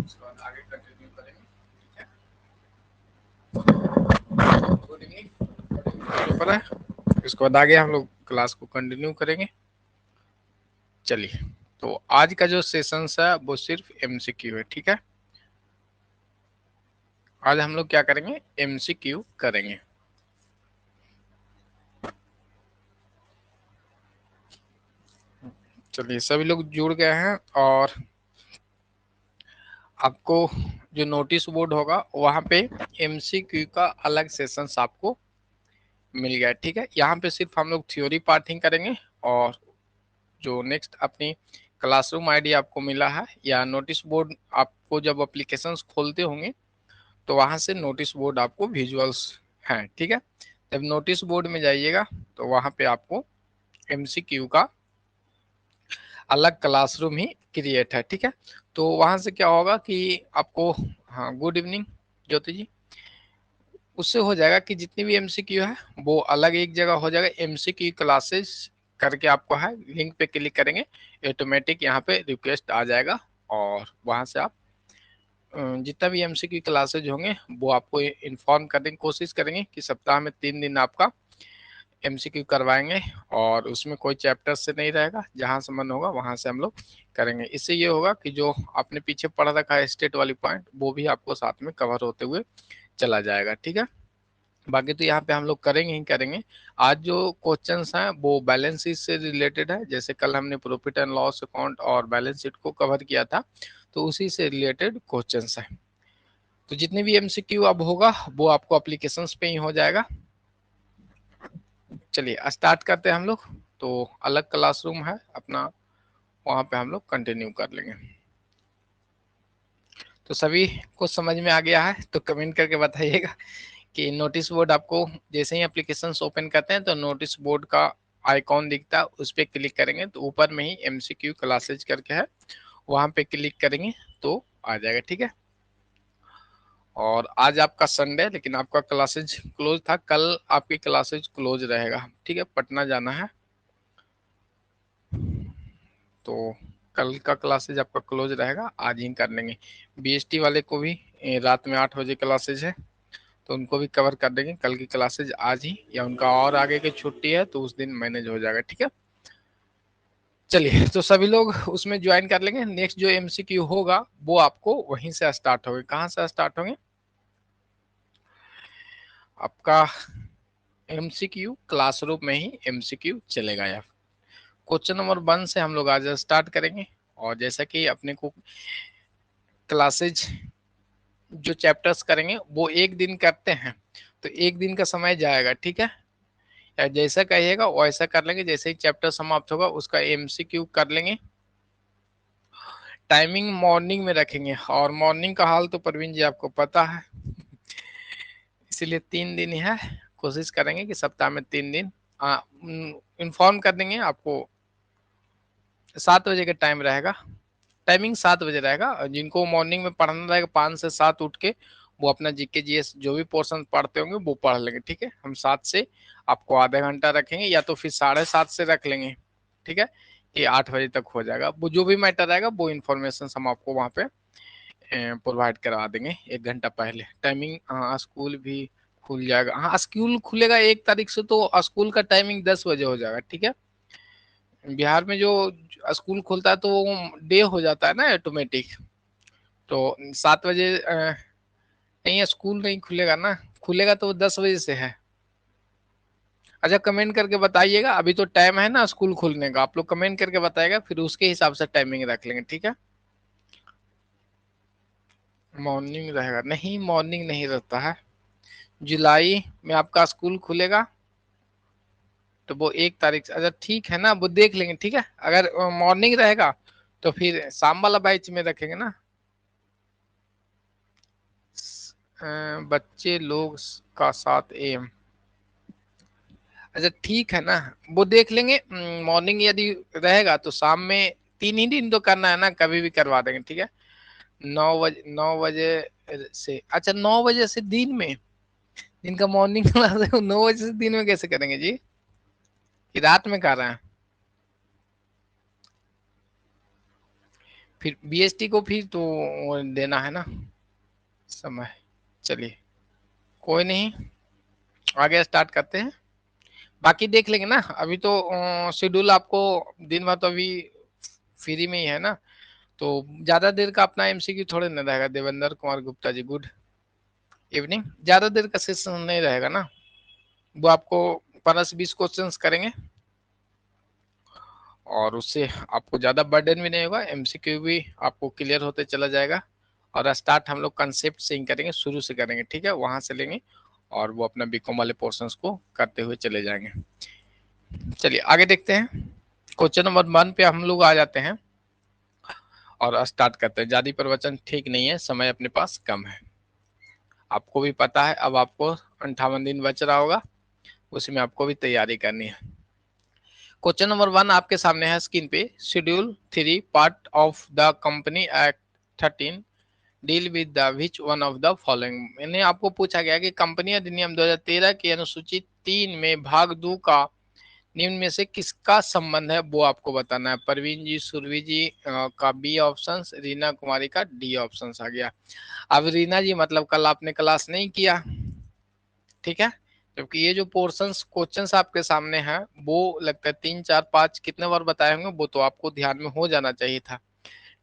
उसके बाद आगे कंटिन्यू करेंगे। गुड इवनिंग पर है, इसके बाद आगे हम लोग क्लास को कंटिन्यू करेंगे। चलिए, तो आज का जो सेशन है वो सिर्फ एमसीक्यू है, ठीक है। आज हम लोग क्या करेंगे, एमसीक्यू करेंगे। चलिए, सभी लोग जुड़ गए हैं और आपको जो नोटिस बोर्ड होगा वहां पे एमसीक्यू का अलग सेशंस आपको मिल गया, ठीक है। यहाँ पे सिर्फ हम लोग थ्योरी पार्ट ही करेंगे और जो नेक्स्ट अपनी क्लासरूम आईडी आपको मिला है या नोटिस बोर्ड, आपको जब एप्लीकेशंस खोलते होंगे तो वहां से नोटिस बोर्ड आपको विजुअल्स हैं, ठीक है। जब नोटिस बोर्ड में जाइएगा तो वहां पे आपको एमसीक्यू का अलग क्लासरूम ही क्रिएट है, ठीक है। तो वहां से क्या होगा कि आपको, हाँ गुड इवनिंग ज्योति जी, उससे हो जाएगा कि जितनी भी एमसीक्यू है वो अलग एक जगह हो जाएगा। एमसीक्यू क्लासेस करके आपको है लिंक पे क्लिक करेंगे, ऑटोमेटिक यहाँ पे रिक्वेस्ट आ जाएगा और वहां से आप जितना भी एमसीक्यू क्लासेज होंगे वो आपको इन्फॉर्म करने की कोशिश करेंगे कि सप्ताह में 3 दिन आपका एमसीक्यू करवाएंगे और उसमें कोई चैप्टर से नहीं रहेगा, जहां से मन होगा वहां से हम लोग करेंगे। इससे ये होगा कि जो आपने पीछे पढ़ा रखा है स्टेट वाली पॉइंट वो भी आपको साथ में कवर होते हुए चला जाएगा, ठीक है। बाकी तो यहाँ पे हम लोग करेंगे ही करेंगे। आज जो क्वेश्चंस हैं वो बैलेंस शीट से रिलेटेड है, जैसे कल हमने प्रॉफिट एंड लॉस अकाउंट और बैलेंस शीट को कवर किया था, तो उसी से रिलेटेड क्वेश्चंस हैं। तो जितने भी एमसीक्यू अब होगा वो आपको एप्लीकेशंस पे ही हो जाएगा। चलिए स्टार्ट करते हैं हम लोग। तो अलग क्लासरूम है अपना, वहां पे हम लोग कंटिन्यू कर लेंगे। तो सभी को समझ में आ गया है तो कमेंट करके बताइएगा कि नोटिस बोर्ड आपको जैसे ही एप्लीकेशन ओपन करते हैं तो नोटिस बोर्ड का आइकॉन दिखता है, उस पर क्लिक करेंगे तो ऊपर में ही एमसीक्यू क्लासेज करके है, वहां पे क्लिक करेंगे तो आ जाएगा, ठीक है। और आज आपका संडे, लेकिन आपका क्लासेज क्लोज था, कल आपकी क्लासेज क्लोज रहेगा, ठीक है। पटना जाना है तो कल का क्लासेज आपका क्लोज रहेगा, आज ही कर लेंगे। बीएसटी वाले को भी रात में 8 बजे क्लासेज है तो उनको भी कवर कर देंगे। कल की क्लासेज आज ही, या उनका और आगे की छुट्टी है तो उस दिन मैनेज हो जाएगा, ठीक है। चलिए, तो सभी लोग उसमें ज्वाइन कर लेंगे। नेक्स्ट जो एमसीक्यू होगा वो आपको वहीं से स्टार्ट होगा। कहाँ से स्टार्ट होंगे आपका, एमसीक्यू क्लासरूम में ही एमसीक्यू चलेगा यार। क्वेश्चन नंबर 1 से हम लोग आज स्टार्ट करेंगे। और जैसा कि अपने को क्लासेज जो चैप्टर्स करेंगे वो एक दिन करते हैं तो एक दिन का समय जाएगा, ठीक है। या जैसा कहिएगा वैसा कर लेंगे, जैसे ही चैप्टर समाप्त होगा उसका एमसीक्यू कर लेंगे। टाइमिंग मॉर्निंग में रखेंगे और मॉर्निंग का हाल तो प्रवीण जी आपको पता है, इसीलिए 3 दिन ही है। कोशिश करेंगे कि सप्ताह में 3 दिन इन्फॉर्म कर देंगे आपको। 7 बजे का टाइम रहेगा, टाइमिंग 7 बजे रहेगा। जिनको मॉर्निंग में पढ़ना रहेगा 5 से 7 उठ के वो अपना जीके जीएस जो भी पोर्शन पढ़ते होंगे वो पढ़ लेंगे, ठीक है। हम 7 से आपको आधा घंटा रखेंगे, या तो फिर 7:30 से रख लेंगे, ठीक है। कि 8 बजे तक हो जाएगा। वो जो भी मैटर रहेगा वो इन्फॉर्मेशन हम आपको वहाँ पे प्रोवाइड करा देंगे 1 घंटा पहले। टाइमिंग, हाँ स्कूल भी खुल जाएगा। हाँ स्कूल खुलेगा 1 तारीख से, तो स्कूल का टाइमिंग 10 बजे हो जाएगा, ठीक है। बिहार में जो स्कूल खुलता है तो डे हो जाता है ना ऑटोमेटिक। तो 7 बजे नहीं, स्कूल नहीं खुलेगा ना, खुलेगा तो 10 बजे से है। अच्छा कमेंट करके बताइएगा, अभी तो टाइम है ना स्कूल खुलने का, आप लोग कमेंट करके बताइएगा फिर उसके हिसाब से टाइमिंग रख लेंगे, ठीक है। मॉर्निंग रहेगा नहीं, मॉर्निंग नहीं रहता है। जुलाई में आपका स्कूल खुलेगा तो वो 1 तारीख से, अच्छा ठीक है ना, वो देख लेंगे, ठीक है। अगर मॉर्निंग रहेगा तो फिर शाम वाला बैच में रखेंगे ना। बच्चे लोग का 7 AM, अच्छा ठीक है ना, वो देख लेंगे। मॉर्निंग यदि रहेगा तो शाम में 3 ही दिन तो करना है ना, कभी भी करवा देंगे, ठीक है। 9 बजे, 9 बजे से, अच्छा 9 बजे से दिन में, दिन का मॉर्निंग क्लास है 9 बजे से दिन में कैसे करेंगे जी, कि रात में कर रहे हैं। फिर बीएसटी को फिर तो वो देना है ना समय। चलिए कोई नहीं, आगे स्टार्ट करते हैं, बाकी देख लेंगे ना। अभी तो शेड्यूल आपको दिन भर तो अभी फ्री में ही है ना, तो ज्यादा देर का अपना एमसीक्यू थोड़े ना रहेगा। Devendra Kumar Gupta ji, good evening. ज्यादा देर का सेशन नहीं रहेगा ना, वो आपको 15-20 क्वेश्चंस करेंगे और उससे आपको ज्यादा बर्डन भी नहीं होगा, एमसीक्यू भी आपको क्लियर होते चला जाएगा। और स्टार्ट हम लोग कंसेप्ट से ही करेंगे, शुरू से करेंगे, ठीक है, वहां से लेंगे और वो अपना बीकॉम वाले पोर्शंस को करते हुए चले जाएंगे। चलिए आगे देखते हैं, क्वेश्चन नंबर 1 पे हम लोग आ जाते हैं और स्टार्ट करते हैं। ज्यादा प्रवचन ठीक नहीं है, समय अपने पास कम है, आपको भी पता है। अब आपको 58 दिन बच रहा होगा, उसमें आपको भी तैयारी करनी है। क्वेश्चन नंबर 1 आपके सामने है स्क्रीन पे। Schedule 3 part of the company act 13 deal with the which one of the following. इन्हें आपको पूछा गया कि कंपनी अधिनियम 2013 की अनुसूची 3 में भाग 2 का निम्न में से किसका संबंध है, वो आपको बताना है। परवीन जी, सुरभि जी का बी ऑप्शन, रीना कुमारी का डी ऑप्शन आ गया। अब रीना जी मतलब कल आपने क्लास नहीं किया, ठीक है, जबकि ये जो पोर्शंस क्वेश्चंस आपके सामने हैं वो लगता है 3 4 5 कितने बार बताए होंगे, वो तो आपको ध्यान में हो जाना चाहिए था,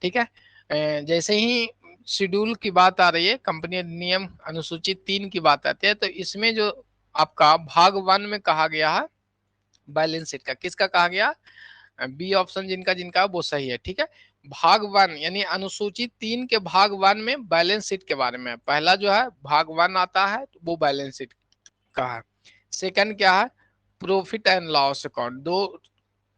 ठीक है। जैसे ही शेड्यूल की बात आ रही है, कंपनी अधिनियम अनुसूची 3 की बात आती है, तो इसमें जो आपका भाग 1 में कहा गया है बैलेंस शीट का, किसका कहा गया, बी ऑप्शन जिनका जिनका वो सही है, ठीक है। भाग 1 यानी अनुसूची 3 के भाग 1 में बैलेंस शीट के बारे में पहला जो है भाग 1 आता है, तो वो बैलेंस शीट का है। सेकंड क्या है, प्रॉफिट एंड लॉस अकाउंट, दो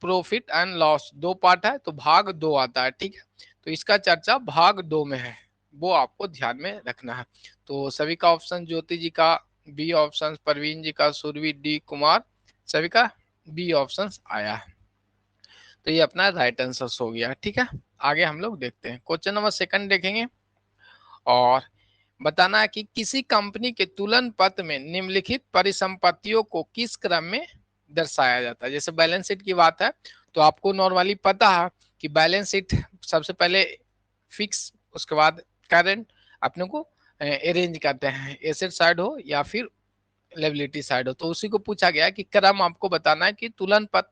प्रॉफिट एंड लॉस दो पार्ट है, तो भाग 2 आता है, ठीक है। तो इसका चर्चा भाग 2 में है, वो आपको ध्यान में रखना है। तो सभी का ऑप्शन, ज्योति जी का बी ऑप्शन, परवीन जी का सुरभि डी, कुमार सभी का बी ऑप्शन आया है, तो ये अपना राइट आंसर हो गया, ठीक है। आगे हम लोग देखते हैं, क्वेश्चन नंबर 2 देखेंगे और बताना है कि किसी कंपनी के तुलन पत्र में निम्नलिखित परिसंपत्तियों को किस क्रम में दर्शाया जाता है। जैसे बैलेंस शीट की बात है, तो आपको नॉर्मली पता है कि बैलेंस शीट सबसे पहले फिक्स, उसके बाद करंट अपने को अरेंज करते हैं, एसेट साइड हो या फिर लायबिलिटी साइड हो। तो उसी को पूछा गया कि क्रम आपको बताना है कि तुलन पत्र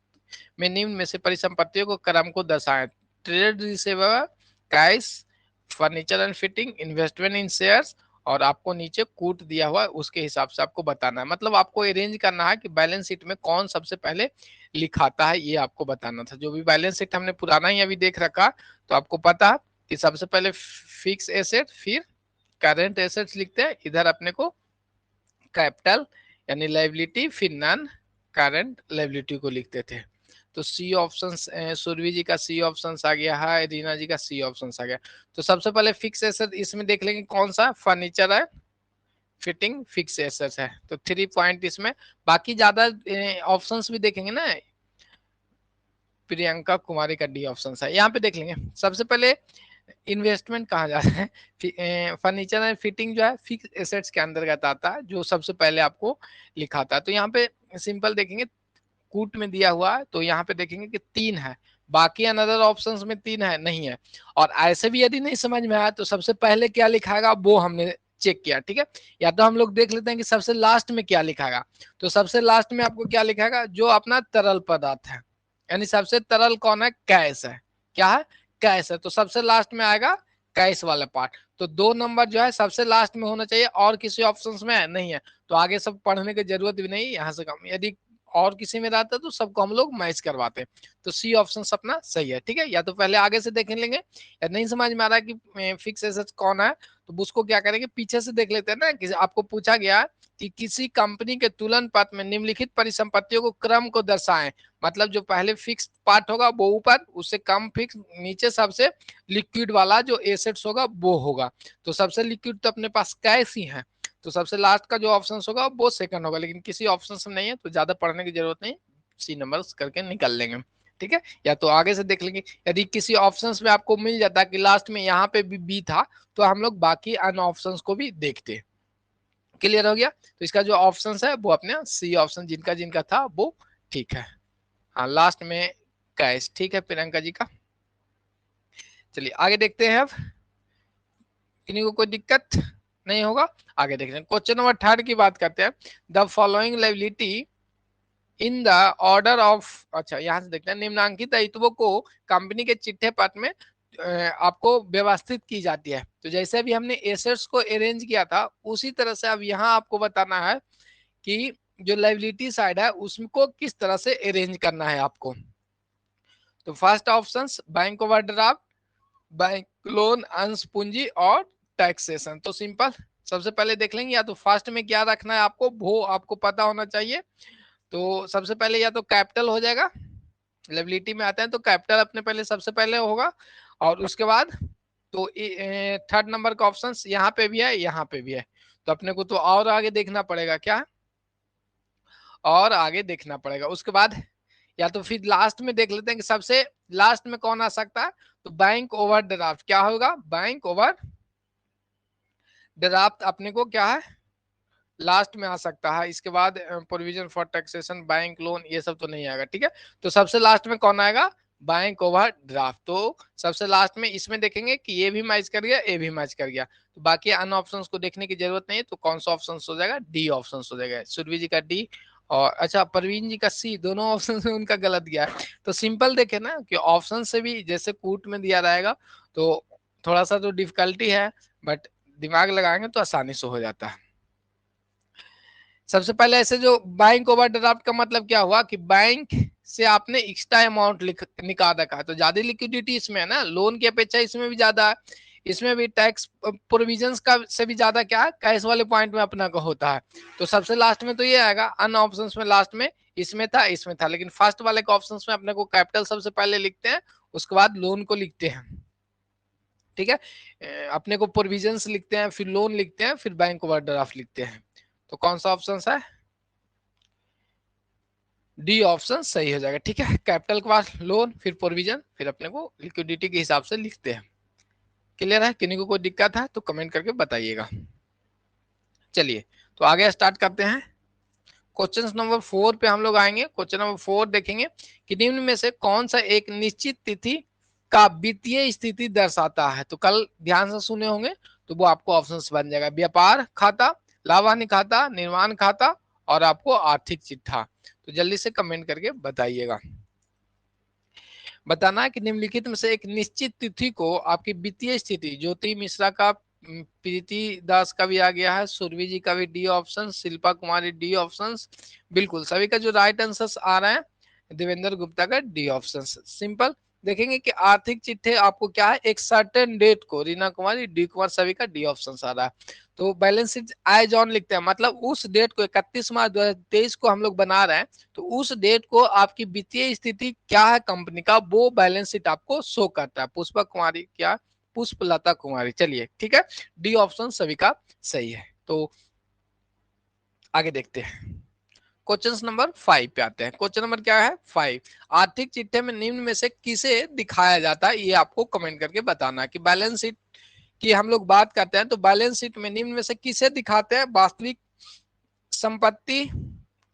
में निम्न में से परिसंपत्तियों को क्रम को दर्शाएं। Trade receivable, cash, furniture and fitting, investment in shares, और आपको नीचे कूट दिया हुआ है, उसके हिसाब से आपको बताना है। मतलब आपको अरेंज करना है कि बैलेंस शीट में कौन सबसे पहले लिखाता है, ये आपको बताना था। जो भी बैलेंस शीट हमने पुराना ही अभी देख रखा, तो आपको पता कि सबसे पहले फिक्स एसेट, फिर करेंट एसेट्स लिखते हैं, इधर अपने को कैपिटल यानी लायबिलिटी, फिर नॉन करंट लायबिलिटी को लिखते थे। तो सी ऑप्शन, सुरभि जी का सी ऑप्शन आ गया है, रीना जी का सी ऑप्शन आ गया। तो सबसे पहले फिक्स एसेट इसमें देख लेंगे कौन सा, फर्नीचर है, फिटिंग फिक्स एसेट है, तो 3 पॉइंट इसमें। बाकी ज्यादा ऑप्शंस भी देखेंगे ना, प्रियंका कुमारी का डी ऑप्शन है, यहाँ पे देख लेंगे। सबसे पहले इन्वेस्टमेंट कहा जाता है, फर्नीचर एंड फिटिंग जो है फिक्स एसेट्स के अंतर्गत आता है, जो सबसे पहले आपको लिखाता है। तो यहाँ पे सिंपल देखेंगे, कूट में दिया हुआ है, तो यहाँ पे देखेंगे कि 3 है, बाकी अनदर ऑप्शंस में 3 है नहीं है। और ऐसे भी यदि नहीं समझ में आया, तो सबसे पहले क्या लिखाएगा वो हमने चेक किया, ठीक है। या तो हम लोग देख लेते हैं कि सबसे लास्ट में क्या लिखाएगा, तो सबसे लास्ट में आपको क्या लिखाएगा, जो अपना तरल पदार्थ है, यानी सबसे तरल कौन है, कैश है, क्या है, कैश है, तो सबसे लास्ट में आएगा कैश वाला पार्ट। तो 2 नंबर जो है सबसे लास्ट में होना चाहिए, और किसी ऑप्शंस में नहीं है, तो आगे सब पढ़ने की जरूरत भी नहीं, यहाँ से कम। यदि और किसी में रहता तो सबको हम लोग मैच करवाते। तो सी ऑप्शन अपना सही है, ठीक है। या तो पहले आगे से देख लेंगे, या नहीं समझ में आ रहा है कि फिक्स एसेट कौन है, तो उसको क्या करेंगे, पीछे से देख लेते हैं ना, कि आपको पूछा गया कि किसी कंपनी के तुलन पत्र में निम्नलिखित परिसंपत्तियों को क्रम को दर्शाएं। मतलब जो पहले फिक्स पार्ट होगा वो ऊपर, उससे कम फिक्स नीचे, सबसे लिक्विड वाला जो एसेट्स होगा वो होगा। तो सबसे लिक्विड तो अपने पास कैश ही है, तो सबसे लास्ट का जो ऑप्शन होगा वो सेकंड होगा, लेकिन किसी ऑप्शन में नहीं है, तो ज्यादा पढ़ने की जरूरत नहीं, सी नंबर्स करके निकल लेंगे, ठीक है। या तो आगे से देख लेंगे, यदि किसी ऑप्शंस में आपको मिल जाता कि लास्ट में यहाँ पे भी बी था, तो हम लोग बाकी अन्य ऑप्शंस को भी देखते। क्लियर हो गया, तो इसका जो ऑप्शन है वो अपने सी ऑप्शन जिनका जिनका था वो ठीक है। हाँ लास्ट में कैश, ठीक है प्रियंका जी का। चलिए आगे देखते हैं अब, किन्हीं को कोई दिक्कत नहीं होगा। आगे देख रहे हैं क्वेश्चन नंबर 3 की बात करते हैं। The following liability in the order of, अच्छा यहां से देखते हैं, निम्नांकित दायित्वों को कंपनी के चिट्ठे पत्र में आपको व्यवस्थित की जाती है। तो जैसे अभी हमने एसेट्स को अरेंज किया था उसी तरह से अब यहाँ आपको बताना है कि जो लायबिलिटी साइड है उसको किस तरह से अरेंज करना है आपको। तो first option bank overdraft, bank loan, अंश पूंजी और टैक्सेशन। तो सिंपल सबसे पहले देख लेंगे, या तो फर्स्ट में क्या रखना है आपको वो आपको पता होना चाहिए। तो सबसे पहले या तो कैपिटल हो जाएगा, लायबिलिटी में आते हैं तो कैपिटल अपने पहले सबसे पहले होगा, और उसके बाद तो थर्ड नंबर का ऑप्शन यहाँ पे भी है यहाँ पे भी है। तो अपने को तो और आगे देखना पड़ेगा, क्या और आगे देखना पड़ेगा। उसके बाद या तो फिर लास्ट में देख लेते हैं कि सबसे लास्ट में कौन आ सकता है। तो बैंक ओवरड्राफ्ट क्या होगा, बैंक ओवर ड्राफ्ट अपने को क्या है लास्ट में आ सकता है। इसके बाद provision for taxation, bank loan, ये सब तो नहीं आएगा, ठीक है। तो सबसे लास्ट में कौन आएगा, बैंक ओवर ड्राफ्ट। तो सबसे लास्ट में इसमें देखेंगे कि ये भी मैच कर गया, ये भी मैच कर गया, तो बाकी अन्य ऑप्शंस को देखने की जरूरत नहीं है। तो कौन सा ऑप्शन हो जाएगा, डी ऑप्शन हो जाएगा। सुरभि जी का डी, और अच्छा परवीन जी का सी, दोनों ऑप्शन में उनका गलत गया है। तो सिंपल देखे ना कि ऑप्शन से भी जैसे कूट में दिया रहेगा तो थोड़ा सा तो डिफिकल्टी है, बट दिमाग लगाएंगे तो आसानी से हो जाता है। सबसे पहले ऐसे जो बैंक ओवरड्राफ्ट का मतलब क्या हुआ कि बैंक से आपने एक्स्ट्रा अमाउंट निकाल रखा है, तो ज्यादा लिक्विडिटी इसमें है ना, लोन की अपेक्षा इसमें भी ज्यादा है। इसमें भी टैक्स प्रोविजंस का से भी ज्यादा क्या है, कैश वाले पॉइंट में अपना का होता है। तो सबसे लास्ट में तो ये आएगा, अन ऑप्शन में लास्ट में इसमें था, लेकिन फर्स्ट वाले के ऑप्शन में अपने को कैपिटल सबसे पहले लिखते हैं, उसके बाद लोन को लिखते हैं, ठीक है। अपने को प्रोविजंस लिखते हैं, फिर लोन लिखते हैं, फिर बैंक ओवरड्राफ्ट लिखते हैं। तो कौन सा ऑप्शन है, डी ऑप्शन सही हो जाएगा, ठीक है। कैपिटल के बाद लोन, फिर प्रोविजन, फिर अपने को लिक्विडिटी के हिसाब से लिखते हैं। क्लियर है, किन्हीं को कोई दिक्कत है तो कमेंट करके बताइएगा। चलिए तो आगे स्टार्ट करते हैं। क्वेश्चन नंबर 4 पे हम लोग आएंगे। क्वेश्चन नंबर 4 देखेंगे कि निम्न में से कौन सा एक निश्चित तिथि का वित्तीय स्थिति दर्शाता है। तो कल ध्यान से सुने होंगे तो वो आपको ऑप्शन बन जाएगा, व्यापार खाता, लाभ हानि खाता, निर्माण खाता और आपको आर्थिक चिट्ठा। तो जल्दी से कमेंट करके बताइएगा। बताना है कि निम्नलिखित में से एक निश्चित तिथि को आपकी वित्तीय स्थिति, ज्योति मिश्रा का, प्रीति दास का भी आ गया है, सुरभि जी का भी डी ऑप्शन, शिल्पा कुमारी डी ऑप्शन, बिल्कुल सभी का जो राइट आंसर आ रहा है, देवेंद्र गुप्ता का डी ऑप्शन। सिंपल देखेंगे कि आर्थिक चिट्ठे आपको क्या है, एक सर्टेन डेट को, रीना कुमारी डी कुमार, सभी का डी ऑप्शन आ रहा है। तो बैलेंस शीट एज ऑन लिखते हैं, मतलब उस डेट को 31 मार्च 2023 को हम लोग बना रहे हैं, तो उस डेट को आपकी वित्तीय स्थिति क्या है कंपनी का, वो बैलेंस शीट आपको शो करता है। पुष्पा कुमारी क्या, पुष्पलता कुमारी। चलिए ठीक है, डी ऑप्शन सभी का सही है। तो आगे देखते हैं, क्वेश्चन नंबर 5 पे आते हैं। क्वेश्चन नंबर क्या है, 5। आर्थिक चिट्ठे में निम्न में से किसे दिखाया जाता है, ये आपको कमेंट करके बताना है। कि बैलेंस शीट की हम लोग बात करते हैं तो बैलेंस शीट में निम्न में से किसे दिखाते हैं, वास्तविक संपत्ति,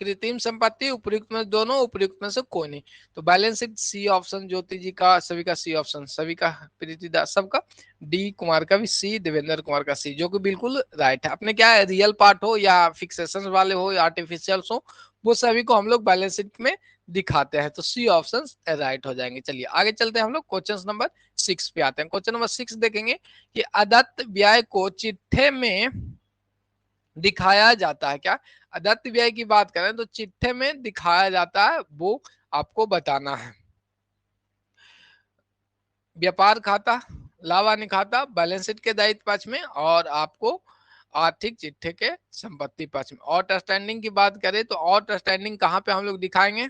कृत्रिम संपत्ति, उपयुक्त में दोनों, उपयुक्त में से कोई नहीं। तो बैलेंस शीट सी ऑप्शन, ज्योति जी का सभी का सी ऑप्शन, सभी का प्रीति दास सबका, डी कुमार का भी सी, देवेंद्र कुमार का सी, जो कि बिल्कुल राइट है। अपने क्या है, रियल पार्ट हो या फिक्सेशन वाले हो या आर्टिफिशियल हो, वो सभी को हम लोग बैलेंस शीट में दिखाते हैं। तो सी ऑप्शन राइट हो जाएंगे। चलिए आगे चलते हैं, हम लोग क्वेश्चन नंबर 6 पे आते हैं। क्वेश्चन नंबर 6 देखेंगे कि अदत्त व्यय को चिट्ठे में दिखाया जाता है। क्या अदत्त व्यय की बात करें तो चिट्ठे में दिखाया जाता है, वो आपको बताना है। व्यापार खाता, लाभ हानि खाता, बैलेंस शीट के दायित्व पक्ष में, और आपको आर्थिक चिट्ठे के संपत्ति पक्ष में। आउटस्टैंडिंग की बात करें तो आउटस्टैंडिंग कहाँ पे हम लोग दिखाएंगे,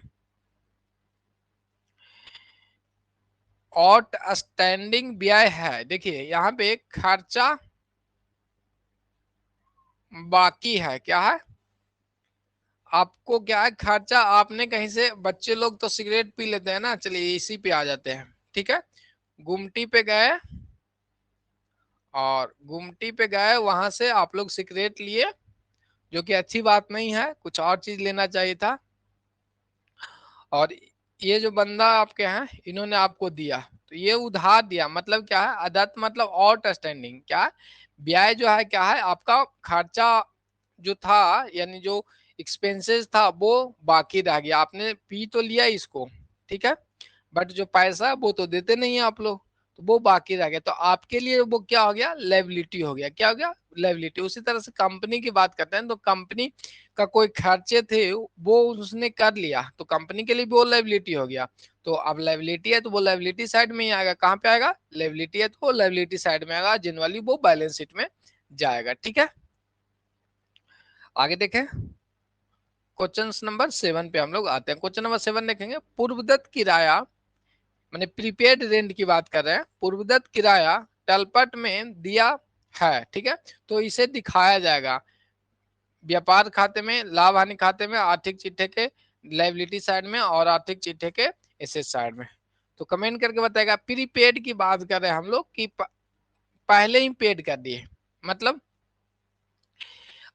आउटस्टैंडिंग व्यय है, देखिए यहाँ पे खर्चा बाकी है, क्या है आपको, क्या है खर्चा, आपने कहीं से, बच्चे लोग तो सिगरेट पी लेते हैं ना, चलिए इसी पे आ जाते हैं, ठीक है। गुमटी पे गए, और गुमटी पे गए, वहां से आप लोग सिगरेट लिए, जो कि अच्छी बात नहीं है, कुछ और चीज लेना चाहिए था। और ये जो बंदा आपके हैं, इन्होंने आपको दिया, तो ये उधार दिया मतलब क्या है, अदत्त मतलब आउटस्टैंडिंग, क्या है, ब्याज जो है क्या है, आपका खर्चा जो था यानी जो एक्सपेंसेस था वो बाकी रह गया, आपने पी तो लिया इसको, ठीक है, बट जो पैसा वो तो देते नहीं है आप लोग, तो वो बाकी रह गया, तो आपके लिए वो क्या हो गया, लायबिलिटी हो गया, क्या हो गया, लायबिलिटी। उसी तरह से कंपनी की बात करते हैं तो कंपनी का कोई खर्चे थे वो उसने कर लिया तो कंपनी के लिए भी वो लायबिलिटी हो गया, तो अब लायबिलिटी है तो वो लायबिलिटी साइड में ही आएगा, कहाँ पे आएगा, लायबिलिटी है तो लायबिलिटी साइड में आएगा, जनरली वो बैलेंस शीट में जाएगा, ठीक है। आगे देखें, क्वेश्चन नंबर 7 पे हम लोग आते हैं। क्वेश्चन नंबर 7 देखेंगे, पूर्वदत्त किराया माने प्रीपेड रेंट की बात कर रहे हैं, पूर्वदत्त किराया तलपट में दिया है, ठीक है, तो इसे दिखाया जाएगा व्यापार खाते में, लाभ हानि खाते में, आर्थिक चिट्ठे के लायबिलिटी साइड में और आर्थिक चिट्ठे के एसेट साइड में। तो कमेंट करके बताएगा, प्रीपेड की बात कर रहे हैं हम लोग कि पहले ही पेड कर दिए, मतलब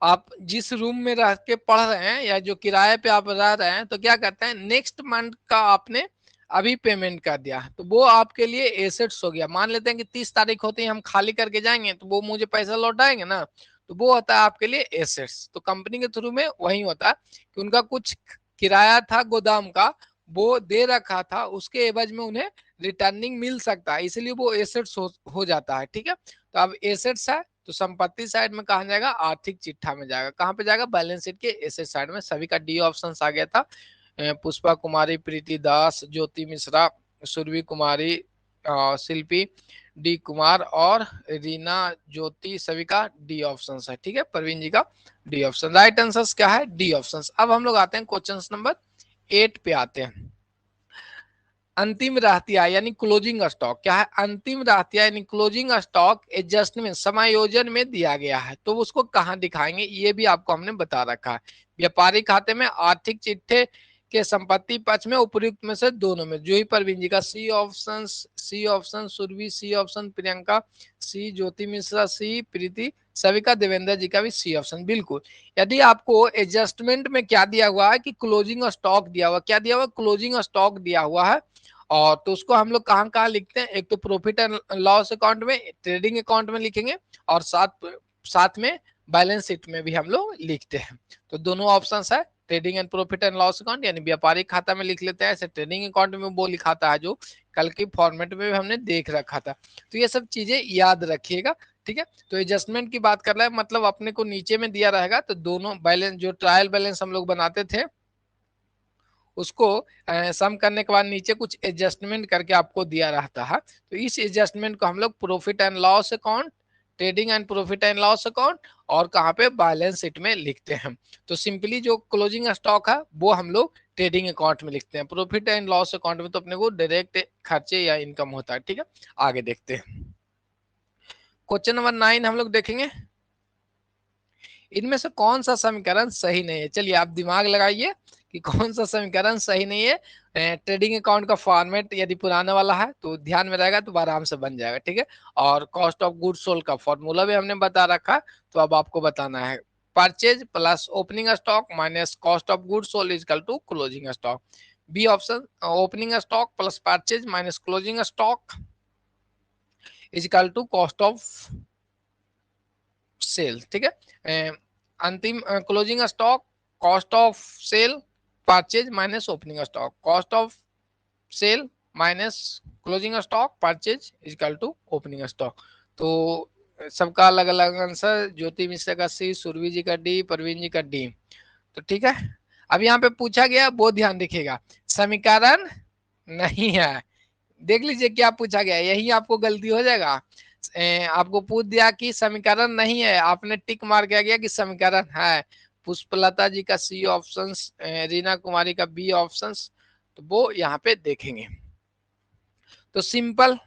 आप जिस रूम में रह के पढ़ रहे हैं या जो किराए पे आप रह रहे हैं तो क्या करते हैं, नेक्स्ट मंथ का आपने अभी पेमेंट कर दिया तो वो आपके लिए एसेट्स हो गया। मान लेते हैं कि 30 तारीख होते ही हम खाली करके जाएंगे तो वो मुझे पैसा लौटाएंगे ना, तो वो होता है आपके लिए एसेट्स। तो कंपनी के थ्रू में वही होता है कि उनका कुछ किराया था गोदाम का, वो दे रखा था, उसके एवज में उन्हें रिटर्निंग मिल सकता है, इसलिए वो एसेट्स हो जाता है, ठीक है। तो अब एसेट्स है तो संपत्ति साइड में कहा जाएगा, आर्थिक चिट्ठा में जाएगा, कहाँ पे जाएगा, बैलेंस शीट के एसेट साइड में। सभी का डी ऑप्शन आ गया था, पुष्पा कुमारी, प्रीति दास, ज्योति मिश्रा, सुरभि कुमारी, शिल्पी डी कुमार और रीना ज्योति, सभी का डी ऑप्शन है, ठीक है। प्रवीण जी का डी ऑप्शन, राइट आंसर क्या है, डी ऑप्शन। अब हम लोग आते हैं क्वेश्चन नंबर 8 पे आते हैं। अंतिम रहतिया यानी क्लोजिंग स्टॉक, क्या है, अंतिम रहतिया यानी क्लोजिंग स्टॉक एडजस्टमेंट समायोजन में दिया गया है, तो उसको कहाँ दिखाएंगे ये भी आपको हमने बता रखा है। व्यापारिक खाते में, आर्थिक चिट्ठे के संपत्ति पक्ष में, उपयुक्त में से दोनों में। जूही परवीन जी का C option, C option, Surabhi C option, Priyanka C, Jyoti Mishra C, Preeti, सभी का, देवेंद्र जी का भी सी ऑप्शन बिल्कुल। यदि आपको एडजस्टमेंट में क्या दिया हुआ है कि क्लोजिंग स्टॉक दिया हुआ, क्या दिया हुआ, क्लोजिंग स्टॉक दिया हुआ है, और तो उसको हम लोग कहाँ कहाँ लिखते हैं, एक तो प्रॉफिट एंड लॉस अकाउंट में, ट्रेडिंग अकाउंट में लिखेंगे, और साथ साथ में बैलेंस शीट में भी हम लोग लिखते हैं। तो दोनों ऑप्शन है, trading and profit and loss account यानी व्यापारिक खाता में लिख लेते हैं, ऐसे ट्रेडिंग अकाउंट में वो लिखाता है जो कल की फॉर्मेट में भी हमने देख रखा था। तो ये सब चीजें याद रखिएगा, ठीक है। तो एडजस्टमेंट की बात कर रहा है मतलब अपने को नीचे में दिया रहेगा, तो दोनों बैलेंस जो ट्रायल बैलेंस हम लोग बनाते थे उसको सम करने के बाद नीचे कुछ एडजस्टमेंट करके आपको दिया रहता है, तो इस एडजस्टमेंट को हम लोग profit and loss account, trading and profit and loss account और कहाँ पे, बैलेंस शीट में लिखते हैं। तो सिंपली जो क्लोजिंग स्टॉक है वो हम लोग ट्रेडिंग अकाउंट में लिखते हैं, प्रॉफिट एंड लॉस अकाउंट में तो अपने को डायरेक्ट खर्चे या इनकम होता है, ठीक है। आगे देखते हैं, क्वेश्चन नंबर 9 हम लोग देखेंगे, इनमें से कौन सा समीकरण सही नहीं है। चलिए आप दिमाग लगाइए कि कौन सा समीकरण सही नहीं है। ट्रेडिंग अकाउंट का फॉर्मेट यदि पुराना वाला है तो ध्यान में रहेगा तो आराम से बन जाएगा, ठीक है। और कॉस्ट ऑफ गुड सोल्ड का फॉर्मूला भी हमने बता रखा, तो अब आपको बताना है, purchase plus opening stock minus cost of good sold equal to closing stock. B option, opening stock plus purchase minus closing stock equal to cost of sale, ठीक है। अंतिम closing stock, cost of sale, purchase minus opening stock, cost of sale minus closing stock, purchase equal to opening stock. तो सबका अलग अलग answer, ज्योति मिश्रा का सी, सुरभि जी का D, Parveen ji का डी। तो ठीक है, अब यहाँ पे पूछा गया वो ध्यान रखिएगा, समीकरण नहीं है। देख लीजिए क्या पूछा गया, यही आपको गलती हो जाएगा। आपको पूछ दिया कि समीकरण नहीं है, आपने टिक मार के गया कि समीकरण है। पुष्पलता जी का सी ऑप्शन, रीना कुमारी का बी ऑप्शन, तो वो यहाँ पे देखेंगे। तो simple,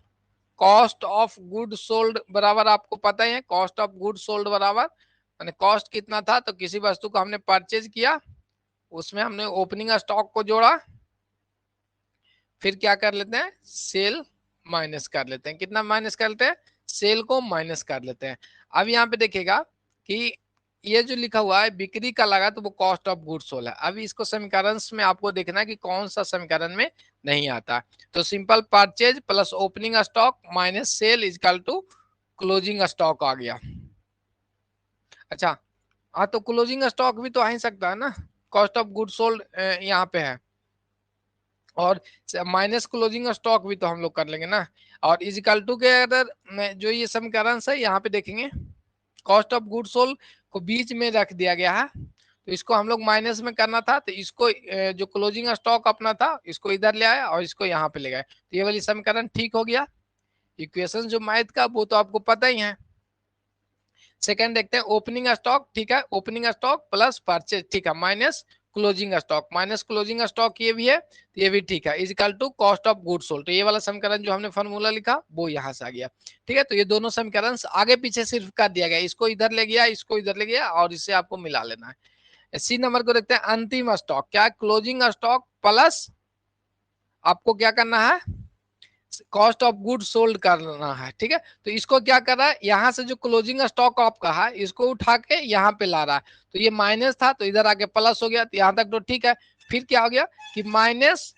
cost of good sold बराबर आपको पता ही है, कॉस्ट ऑफ गुड सोल्ड बराबर मैंने कॉस्ट कितना था, तो किसी वस्तु को हमने परचेज किया, उसमें हमने ओपनिंग स्टॉक को जोड़ा, फिर क्या कर लेते हैं, सेल माइनस कर लेते हैं। कितना माइनस कर लेते हैं, सेल को माइनस कर लेते हैं। अब यहाँ पे देखिएगा कि ये जो लिखा हुआ है बिक्री का लागत वो कॉस्ट ऑफ गुड्स सोल्ड है। अभी इसको समीकरण में आपको देखना है कि कौन सा समीकरण में नहीं आता। तो simple purchase plus opening stock minus sale is equal to closing stock आ गया। अच्छा, हाँ तो क्लोजिंग स्टॉक भी तो आ ही सकता है ना, कॉस्ट ऑफ गुड सोल्ड यहाँ पे है, और माइनस क्लोजिंग स्टॉक भी तो हम लोग कर लेंगे ना। और इजिकल टू के अगर जो ये समीकरण है यहाँ पे देखेंगे कॉस्ट ऑफ गुड सोल्ड को बीच में रख दिया गया है, तो इसको हम लोग माइनस में करना था, तो इसको जो क्लोजिंग स्टॉक अपना था इसको इधर ले आया और इसको यहाँ पे ले गए, तो ये वाली समीकरण ठीक हो गया। इक्वेशन जो मैथ का वो तो आपको पता ही है। सेकंड देखते हैं ओपनिंग स्टॉक, ठीक है, ओपनिंग स्टॉक प्लस परचेज, ठीक है, minus closing stock, minus closing stock ये भी है, तो ये भी ठीक है, is equal to cost of good sold. तो ये वाला समीकरण जो हमने फॉर्मूला लिखा वो यहाँ से आ गया। ठीक है, तो ये दोनों समीकरण आगे पीछे सिर्फ कर दिया गया, इसको इधर ले गया, इसको इधर ले गया, और इससे आपको मिला लेना है। सी नंबर को देखते हैं अंतिम स्टॉक, क्या क्लोजिंग स्टॉक प्लस आपको क्या करना है, कॉस्ट ऑफ गुड सोल्ड करना है। ठीक है, तो इसको क्या कर रहा है, यहाँ से जो क्लोजिंग स्टॉक आपका है इसको उठा के यहाँ पे ला रहा है, तो ये माइनस था तो इधर आके प्लस हो गया, तो यहाँ तक तो ठीक है। फिर क्या हो गया कि माइनस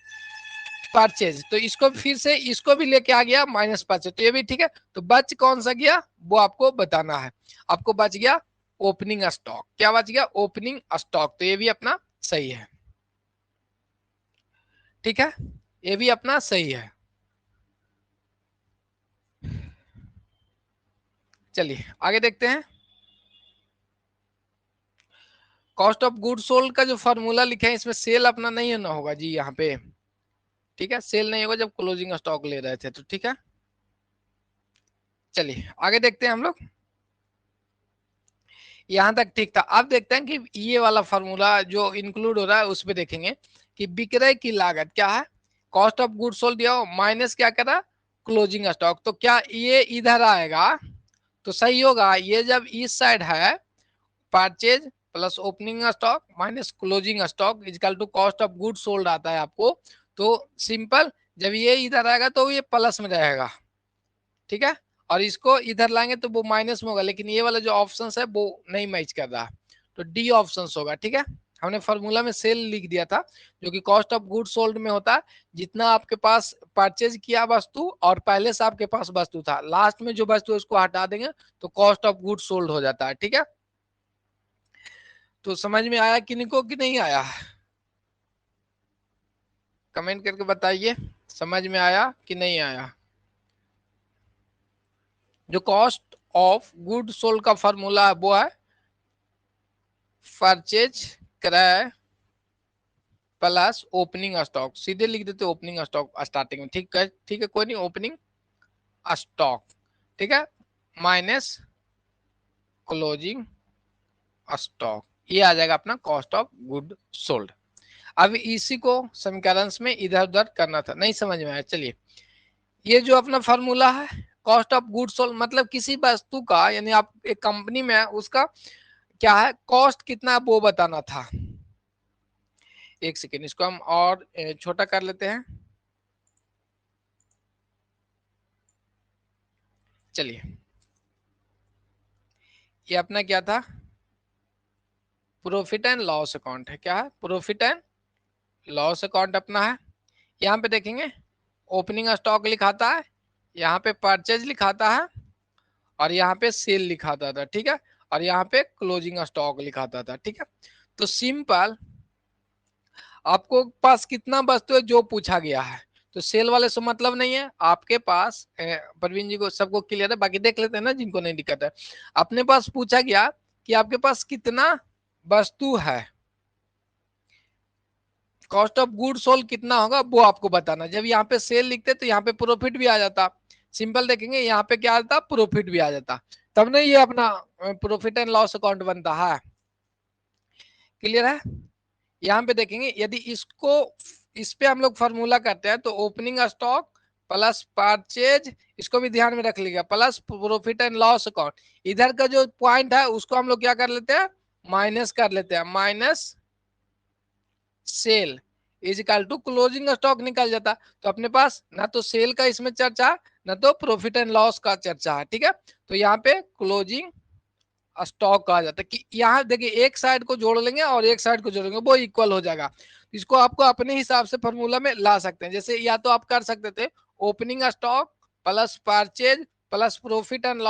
परचेज, तो इसको फिर से इसको भी लेके आ गया माइनस परचेज, तो ये भी ठीक है। तो बच कौन सा गया वो आपको बताना है। आपको बच गया ओपनिंग स्टॉक, क्या बच गया, ओपनिंग स्टॉक, तो ये भी अपना सही है। ठीक है, ये भी अपना सही है। चलिए आगे देखते हैं। कॉस्ट ऑफ गुड सोल्ड का जो फॉर्मूला लिखे हैं इसमें सेल अपना नहीं होना होगा जी यहाँ पे। ठीक है, सेल नहीं होगा जब क्लोजिंग स्टॉक ले रहे थे, तो ठीक है। चलिए आगे देखते हैं हम लोग, यहां तक ठीक था। अब देखते हैं कि ये वाला फॉर्मूला जो इंक्लूड हो रहा है उस पर देखेंगे कि विक्रय की लागत क्या है, कॉस्ट ऑफ गुड सोल्ड दिया हो माइनस क्या करा क्लोजिंग स्टॉक, तो क्या ये इधर आएगा तो सही होगा। ये जब इस साइड है purchase plus opening stock minus closing stock equal to cost of good sold आता है आपको, तो सिंपल जब ये इधर आएगा तो ये प्लस में रहेगा। ठीक है, और इसको इधर लाएंगे तो वो माइनस में होगा, लेकिन ये वाला जो ऑप्शन है वो नहीं मैच कर रहा, तो डी ऑप्शन होगा। ठीक है, हमने फॉर्मूला में सेल लिख दिया था जो कि कॉस्ट ऑफ गुड सोल्ड में होता है, जितना आपके पास परचेज किया वस्तु और पहले से आपके पास वस्तु था, लास्ट में जो वस्तु है उसको हटा देंगे तो कॉस्ट ऑफ गुड सोल्ड हो जाता है। ठीक है, तो समझ में आया किन्हीं को कि नहीं आया, कमेंट करके बताइए समझ में आया कि नहीं आया। जो कॉस्ट ऑफ गुड सोल्ड का फॉर्मूला है वो है परचेज क्रय प्लस ओपनिंग स्टॉक, सीधे लिख देते ओपनिंग स्टॉक स्टार्टिंग में। ठीक है, ठीक है, कोई नहीं, ओपनिंग स्टॉक, ठीक है, माइनस क्लोजिंग स्टॉक, ये आ जाएगा अपना कॉस्ट ऑफ गुड सोल्ड। अब इसी को समीकरण में इधर उधर करना था, नहीं समझ में आया। चलिए, ये जो अपना फॉर्मूला है कॉस्ट ऑफ गुड सोल्ड, मतलब किसी वस्तु का, यानी आप एक कंपनी में है उसका क्या है कॉस्ट कितना है वो बताना था। एक सेकेंड, इसको हम और छोटा कर लेते हैं। चलिए, ये अपना क्या था, प्रॉफिट एंड लॉस अकाउंट है, क्या है प्रॉफिट एंड लॉस अकाउंट अपना है। यहाँ पे देखेंगे ओपनिंग स्टॉक लिखाता है, यहाँ पे परचेज लिखाता है, और यहाँ पे सेल लिखाता था। ठीक है, और यहाँ पे क्लोजिंग स्टॉक लिखाता था। ठीक है, तो सिंपल आपको पास कितना वस्तु है जो पूछा गया है, तो सेल वाले से मतलब नहीं है आपके पास। परवीन जी को सबको क्लियर है, बाकी देख लेते हैं ना जिनको नहीं दिक्कत है। अपने पास पूछा गया कि आपके पास कितना वस्तु है, कॉस्ट ऑफ गुड सोल्ड कितना होगा वो आपको बताना। जब यहाँ पे सेल लिखते तो यहाँ पे प्रॉफिट भी आ जाता, सिंपल देखेंगे यहाँ पे क्या आता प्रॉफिट भी आ जाता, तब नहीं ये अपना प्रॉफिट एंड लॉस अकाउंट बनता है। क्लियर है, यहाँ पे देखेंगे यदि इसको इस पे हम लोग फॉर्मूला करते हैं तो ओपनिंग स्टॉक प्लस परचेज, इसको भी ध्यान में रख लीजिएगा, plus profit and loss account, इधर का जो पॉइंट है उसको हम लोग क्या कर लेते हैं माइनस कर लेते हैं, minus sale is equal to closing stock निकल जाता। तो अपने पास ना तो सेल का इसमें चर्चा ना तो प्रॉफिट एंड लॉस का चर्चा है। ठीक है, तो यहाँ पे क्लोजिंग स्टॉक कहा जाता है। कि यहाँ देखिए एक साइड को जोड़ लेंगे और एक साइड को जोड़ेंगे वो इक्वल हो जाएगा। इसको आपको अपने हिसाब से फॉर्मूला में ला सकते हैं। जैसे या तो आप कर सकते थे opening stock plus purchase plus profit and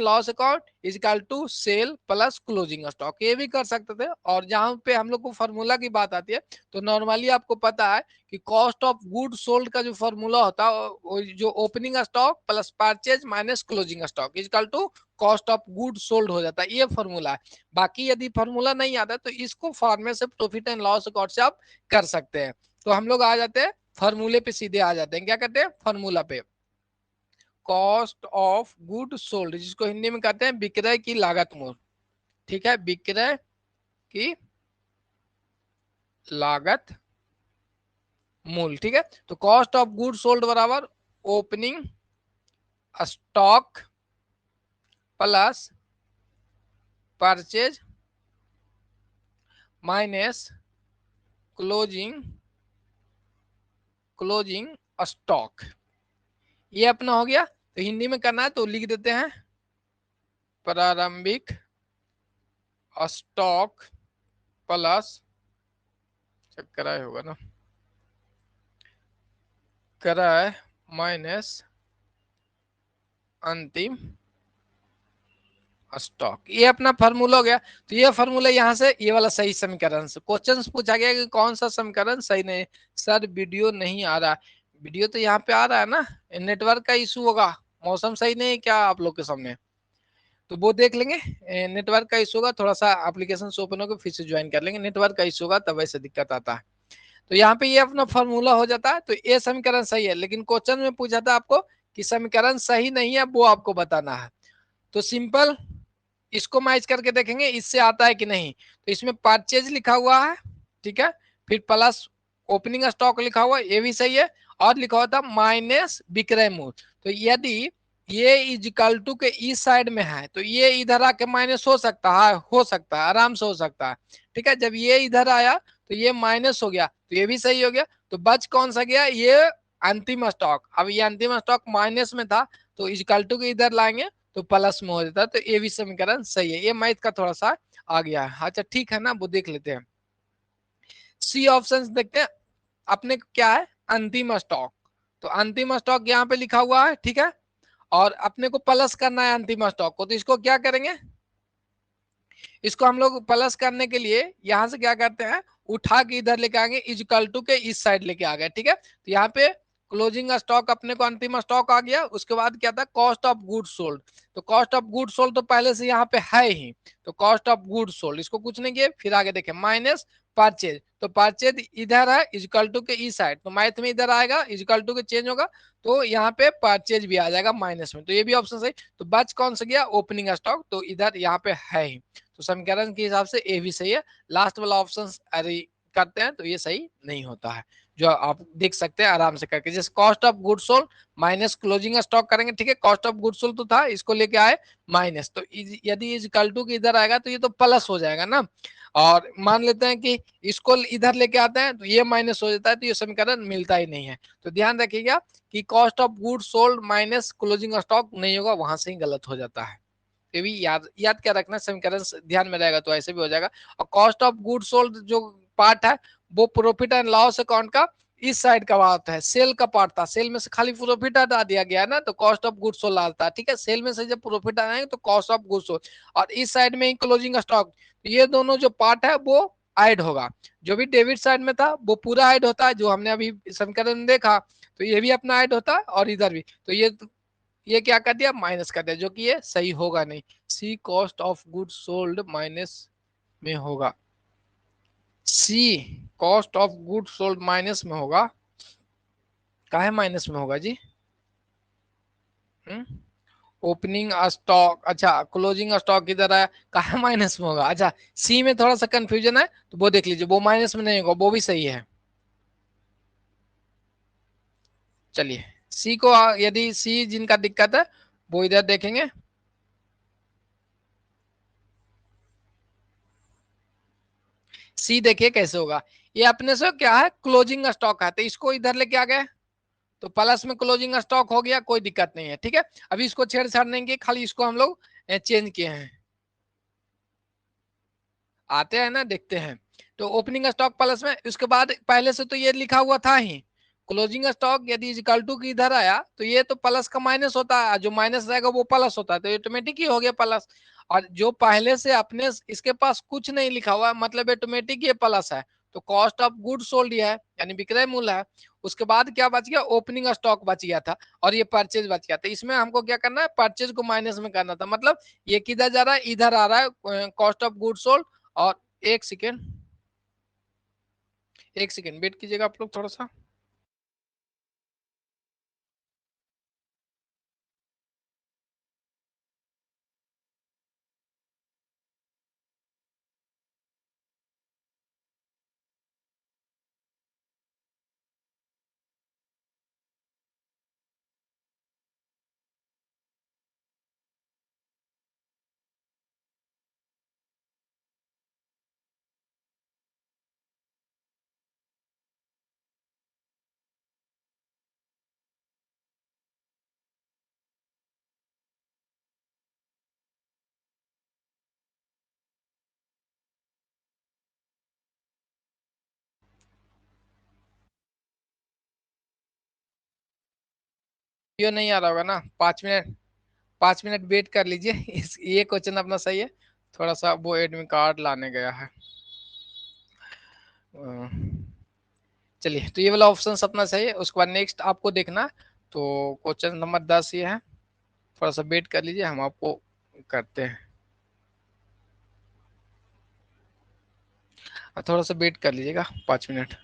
loss account is equal to sale plus closing stock, ये भी कर सकते थे। और जहां पे हम लोग को फॉर्मूला की बात आती है तो नॉर्मली आपको पता है कि कॉस्ट ऑफ गुड सोल्ड का जो फॉर्मूला होता है वो जो opening stock plus purchase minus closing stock is equal to cost of good sold हो जाता है, ये फॉर्मूला है। बाकी यदि फॉर्मूला नहीं आता तो इसको फॉर्मेट से प्रॉफिट एंड लॉस अकाउंट से आप कर सकते हैं। तो हम लोग आ जाते हैं फॉर्मूले पे, सीधे आ जाते हैं। क्या कहते हैं फॉर्मूला पे, कॉस्ट ऑफ गुड सोल्ड, जिसको हिंदी में कहते हैं विक्रय की लागत मूल। ठीक है, विक्रय की लागत मूल। ठीक है, तो कॉस्ट ऑफ गुड सोल्ड बराबर opening stock plus purchase minus closing stock, ये अपना हो गया। तो हिंदी में करना है तो लिख देते हैं प्रारंभिक स्टॉक प्लस क्रय होगा ना, क्रय माइनस अंतिम स्टॉक, ये अपना फार्मूला हो गया। तो ये फार्मूला यहाँ से ये वाला सही समीकरण से क्वेश्चन पूछा गया कि कौन सा समीकरण सही नहीं। सर वीडियो नहीं आ रहा, वीडियो तो यहाँ पे आ रहा है ना, नेटवर्क का इशू होगा, मौसम सही नहीं है क्या आप लोग के सामने, तो वो देख लेंगे। नेटवर्क का इशू होगा, थोड़ा सा एप्लीकेशन ओपन होकर फिर से ज्वाइन कर लेंगे, नेटवर्क का इशू होगा तब ऐसे दिक्कत आता है। तो यहाँ पे ये अपना फॉर्मूला हो जाता है। तो ये समीकरण सही है, लेकिन क्वेश्चन में पूछा था आपको कि समीकरण सही नहीं है, वो आपको बताना है। तो सिंपल इसको मैच करके देखेंगे इससे आता है कि नहीं। तो इसमें परचेज लिखा हुआ है, ठीक है, फिर प्लस ओपनिंग स्टॉक लिखा हुआ है, ये भी सही है, और लिखा हुआ था माइनस विक्रय मूल्य। तो यदि ये इक्वल टू के इस साइड में है तो ये इधर आके माइनस हो सकता है, आराम से हो सकता है। ठीक है, जब ये इधर आया तो ये माइनस हो गया, तो ये भी सही हो गया। तो बच कौन सा गया, ये अंतिम स्टॉक। अब ये अंतिम स्टॉक माइनस में था तो इक्वल टू के इधर लाएंगे तो प्लस में हो जाता है। तो ये भी समीकरण सही है, ये मैथ का थोड़ा सा आ गया है। अच्छा ठीक है ना, वो देख लेते हैं। सी ऑप्शन देखते हैं, अपने क्या है अंतिम स्टॉक, तो अंतिम स्टॉक यहाँ पे लिखा हुआ है, ठीक है, और अपने को प्लस करना है अंतिम स्टॉक को। तो इसको क्या करेंगे, इसको हम लोग प्लस करने के लिए यहां से क्या करते हैं, उठा के इधर लेके आएंगे, इक्वल टू के इस साइड लेके आ गए। ठीक है, तो यहाँ पे क्लोजिंग स्टॉक अपने को अंतिम स्टॉक आ गया। उसके बाद क्या था कॉस्ट ऑफ गुड सोल्ड, तो कॉस्ट ऑफ गुड सोल्ड तो पहले से यहाँ पे है ही, तो कॉस्ट ऑफ गुड सोल्ड इसको कुछ नहीं किए। फिर आगे देखें माइनस परचेज, तो परचेज इधर है इक्वल टू के इस साइड, तो मैथ में इधर आएगा इक्वल टू के चेंज होगा, तो यहाँ पे परचेज भी आ जाएगा माइनस में, तो ये भी ऑप्शन सही। तो बच कौन सा गया ओपनिंग स्टॉक, तो इधर यहाँ पे है ही, तो समीकरण के हिसाब से ए भी सही है। लास्ट वाला ऑप्शन अरे करते हैं तो ये सही नहीं होता है, जो आप देख सकते हैं आराम से करके। जैसे cost of good sold minus closing stock करेंगे, ठीक है, कॉस्ट ऑफ गुड सोल्ड तो था, इसको लेके आए माइनस, तो यदि इक्वल टू की इधर आएगा तो ये तो प्लस हो जाएगा ना। और मान लेते हैं कि इसको इधर लेके आते हैं तो ये माइनस हो जाता है, तो ये समीकरण मिलता ही नहीं है। तो ध्यान रखिएगा कि cost of good sold minus closing stock नहीं होगा, वहां से ही गलत हो जाता है। ये भी याद क्या रखना, समीकरण ध्यान में रहेगा तो ऐसे भी हो जाएगा। और कॉस्ट ऑफ गुड सोल्ड जो पार्ट है वो प्रॉफिट एंड लॉस अकाउंट का इस साइड का बात है, सेल का पार्ट था, सेल में से खाली प्रॉफिट हटा दिया गया है ना, तो कॉस्ट ऑफ गुड सोल्ड आता है। ठीक है, सेल में से जब प्रॉफिट आएंगे तो कॉस्ट ऑफ गुड सोल्ड, और इस साइड में ही क्लोजिंग स्टॉक, ये दोनों जो पार्ट है वो ऐड होगा। जो भी डेबिट साइड में था वो पूरा ऐड होता है, जो हमने अभी समीकरण देखा, तो ये भी अपना ऐड होता है और इधर भी, तो ये क्या कर दिया माइनस कर दिया, जो कि ये सही होगा नहीं। C cost of good sold minus में होगा, C cost of good sold minus में होगा। काहे माइनस में होगा जी, ओपनिंग स्टॉक, अच्छा क्लोजिंग स्टॉक इधर है, काहे माइनस में होगा। अच्छा सी में थोड़ा सा कंफ्यूजन है तो वो देख लीजिए, वो माइनस में नहीं होगा, वो भी सही है। चलिए सी को यदि सी जिनका दिक्कत है वो इधर देखेंगे, सी देखिए कैसे होगा। ये अपने से क्या है क्लोजिंग स्टॉक है, तो इसको इधर लेके आ गए तो प्लस में क्लोजिंग स्टॉक हो गया, कोई दिक्कत नहीं है। ठीक है, अभी इसको छेड़छाड़ नहीं की, खाली इसको हम लोग चेंज किए हैं, आते हैं ना, देखते हैं। तो ओपनिंग स्टॉक प्लस में, उसके बाद पहले से तो ये लिखा हुआ था ही, क्लोजिंग स्टॉक यदि इक्वल टू की इधर आया तो ये तो प्लस का माइनस होता है, जो माइनस रहेगा वो प्लस होता है, तो ऑटोमेटिक ही हो गया प्लस। और जो पहले से अपने इसके पास कुछ नहीं लिखा हुआ मतलब ऑटोमेटिक ये प्लस है, तो कॉस्ट ऑफ गुड सोल्ड है यानी विक्रय मूल्य है। उसके बाद क्या बच गया, ओपनिंग स्टॉक बच गया था, और ये परचेज बच गया था। इसमें हमको क्या करना है, परचेज को माइनस में करना था, मतलब ये किधर जा रहा है, इधर आ रहा है कॉस्ट ऑफ गुड सोल्ड। और एक सेकेंड, एक सेकेंड वेट कीजिएगा आप लोग थोड़ा सा। ये नहीं आ रहा होगा ना, 5 मिनट, 5 मिनट वेट कर लीजिए। इस ये क्वेश्चन अपना सही है, थोड़ा सा वो एडमिट कार्ड लाने गया है। अ, चलिए, तो ये वाला ऑप्शन अपना सही है। उसके बाद नेक्स्ट आपको देखना, तो क्वेश्चन नंबर 10 ये है, थोड़ा सा वेट कर लीजिए, हम आपको करते हैं, थोड़ा सा वेट कर लीजिएगा 5 मिनट।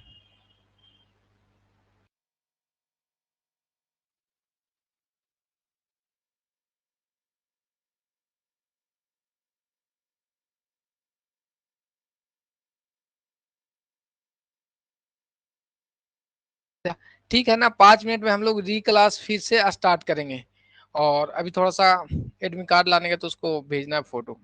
ठीक है ना, 5 मिनट में हम लोग री क्लास फिर से स्टार्ट करेंगे। और अभी थोड़ा सा एडमिट कार्ड लाने का, तो उसको भेजना है फोटो।